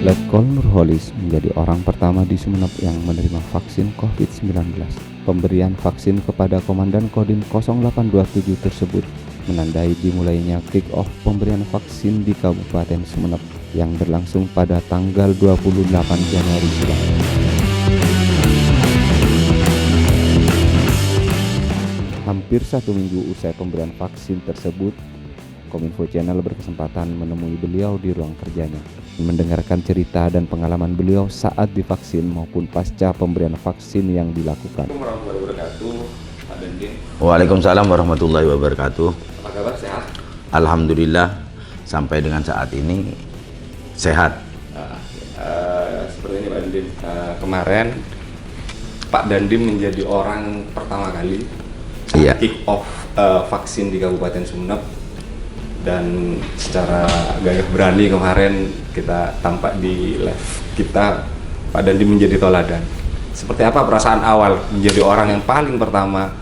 Letkol Nurholis menjadi orang pertama di Sumeneb yang menerima vaksin COVID-19. Pemberian vaksin kepada Komandan Kodim 0827 tersebut menandai dimulainya kick-off pemberian vaksin di Kabupaten Sumeneb yang berlangsung pada tanggal 28 Januari silam. Hampir 1 minggu usai pemberian vaksin tersebut, Kominfo Channel berkesempatan menemui beliau di ruang kerjanya, mendengarkan cerita dan pengalaman beliau saat divaksin maupun pasca pemberian vaksin yang dilakukan. Assalamualaikum warahmatullahi wabarakatuh, Pak Dandim. Waalaikumsalam warahmatullahi wabarakatuh. Apa kabar, sehat? Alhamdulillah sampai dengan saat ini sehat. Seperti ini Pak Dandim, kemarin Pak Dandim menjadi orang pertama kali kick off vaksin di Kabupaten Sumeneb. Dan secara gagah berani kemarin kita tampak di live kita, Pak Dandim menjadi toladan. Seperti apa perasaan awal menjadi orang yang paling pertama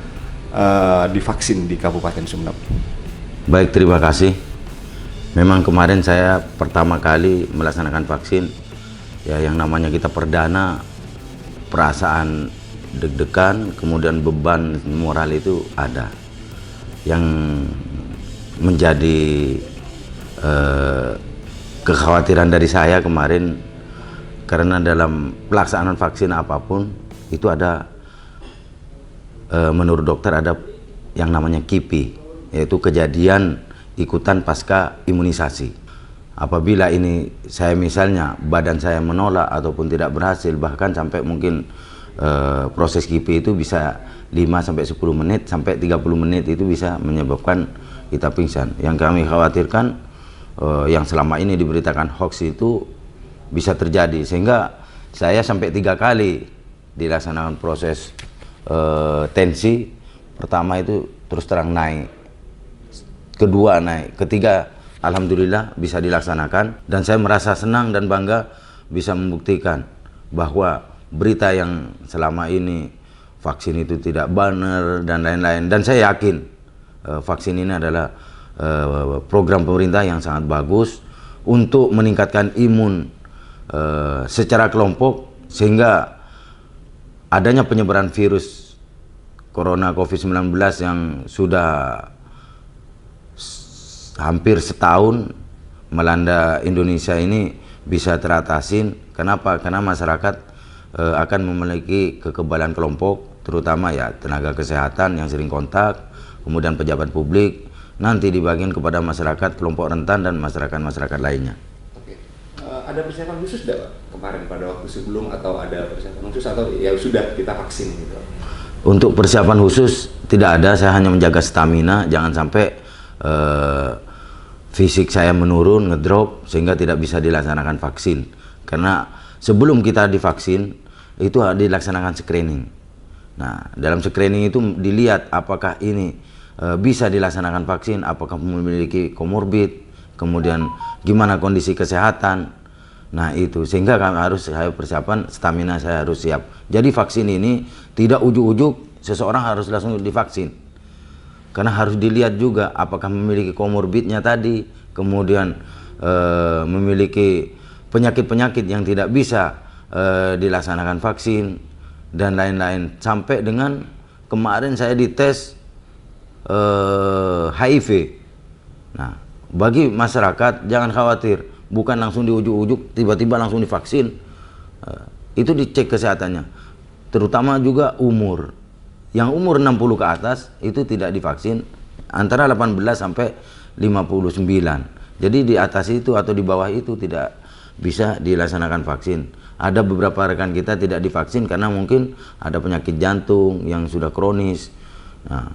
divaksin di Kabupaten Sumeneb? Baik, terima kasih. Memang kemarin saya pertama kali melaksanakan vaksin. Ya, yang namanya kita perdana, perasaan deg-degan, kemudian beban moral itu ada. Yang menjadi kekhawatiran dari saya kemarin, karena dalam pelaksanaan vaksin apapun itu ada menurut dokter ada yang namanya KIPI, yaitu kejadian ikutan pasca imunisasi. Apabila ini saya misalnya badan saya menolak ataupun tidak berhasil, bahkan sampai mungkin proses KIPI itu bisa 5-10 menit sampai 30 menit itu bisa menyebabkan kita pingsan. Yang kami khawatirkan yang selama ini diberitakan hoax itu bisa terjadi, sehingga saya sampai 3 kali dilaksanakan proses tensi. Pertama itu terus terang naik, kedua naik, ketiga alhamdulillah bisa dilaksanakan. Dan saya merasa senang dan bangga bisa membuktikan bahwa berita yang selama ini vaksin itu tidak benar dan lain-lain, dan saya yakin vaksin ini adalah program pemerintah yang sangat bagus untuk meningkatkan imun secara kelompok, sehingga adanya penyebaran virus corona COVID-19 yang sudah hampir setahun melanda Indonesia ini bisa teratasin. Kenapa? Karena masyarakat akan memiliki kekebalan kelompok, terutama ya tenaga kesehatan yang sering kontak, kemudian pejabat publik, nanti dibagikan kepada masyarakat kelompok rentan dan masyarakat lainnya. Oke. Ada persiapan khusus tidak Pak kemarin pada waktu sebelum, atau ada persiapan khusus atau ya sudah kita vaksin gitu? Untuk persiapan khusus tidak ada, saya hanya menjaga stamina, jangan sampai fisik saya menurun, ngedrop, sehingga tidak bisa dilaksanakan vaksin. Karena sebelum kita divaksin itu dilaksanakan screening. Nah, dalam screening itu dilihat apakah ini bisa dilaksanakan vaksin, apakah memiliki komorbid, kemudian gimana kondisi kesehatan. Nah itu, sehingga saya persiapan stamina saya harus siap. Jadi vaksin ini tidak ujuk-ujuk seseorang harus langsung divaksin, karena harus dilihat juga apakah memiliki komorbidnya tadi, kemudian memiliki penyakit-penyakit yang tidak bisa dilaksanakan vaksin dan lain-lain. Sampai dengan kemarin saya dites HIV. Nah, bagi masyarakat jangan khawatir, bukan langsung di ujuk-ujuk tiba-tiba langsung divaksin. Itu dicek kesehatannya, terutama juga umur. Yang umur 60 ke atas itu tidak divaksin, antara 18 sampai 59. Jadi di atas itu atau di bawah itu tidak bisa dilaksanakan vaksin. Ada beberapa rekan kita tidak divaksin karena mungkin ada penyakit jantung yang sudah kronis. Nah,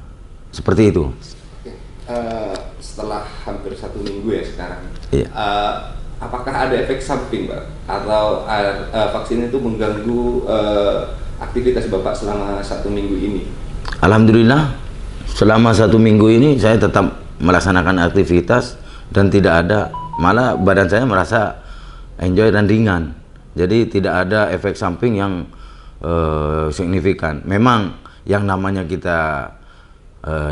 seperti itu. Setelah hampir 1 minggu ya sekarang, iya. Apakah ada efek samping Pak? Atau vaksin itu mengganggu aktivitas Bapak selama 1 minggu ini? Alhamdulillah selama 1 minggu ini saya tetap melaksanakan aktivitas dan tidak ada, malah badan saya merasa enjoy dan ringan. Jadi tidak ada efek samping yang signifikan. Memang yang namanya kita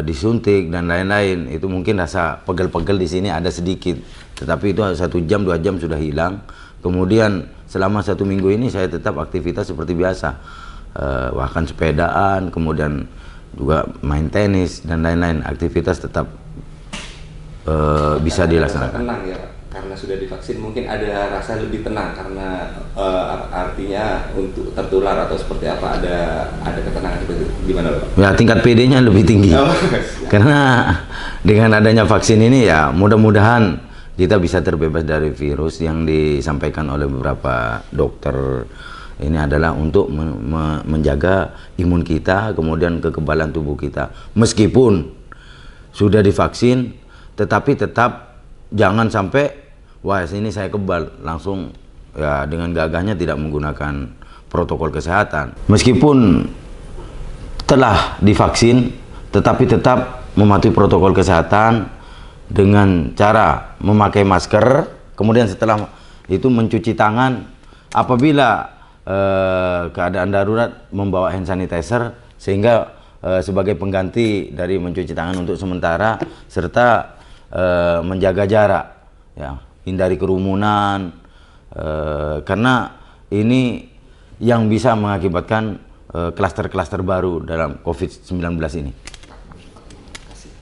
disuntik dan lain-lain itu mungkin rasa pegel-pegel di sini ada sedikit, tetapi itu 1 jam 2 jam sudah hilang Kemudian selama 1 minggu ini saya tetap aktivitas seperti biasa, bahkan sepedaan, kemudian juga main tenis dan lain-lain. Aktivitas tetap bisa dilaksanakan. Tenang ya Pak, karena sudah divaksin mungkin ada rasa lebih tenang karena artinya untuk tertular atau seperti apa ada ketenangan itu gimana Pak? Ya, tingkat PD-nya lebih tinggi. Karena dengan adanya vaksin ini ya mudah-mudahan kita bisa terbebas dari virus. Yang disampaikan oleh beberapa dokter ini adalah untuk menjaga imun kita, kemudian kekebalan tubuh kita. Meskipun sudah divaksin, tetapi tetap jangan sampai wah ini saya kebal, langsung ya dengan gagahnya tidak menggunakan protokol kesehatan. Meskipun telah divaksin, tetapi tetap mematuhi protokol kesehatan dengan cara memakai masker, kemudian setelah itu mencuci tangan. Apabila keadaan darurat membawa hand sanitizer, sehingga sebagai pengganti dari mencuci tangan untuk sementara, serta menjaga jarak, ya, hindari kerumunan, karena ini yang bisa mengakibatkan klaster-klaster baru dalam COVID-19 ini.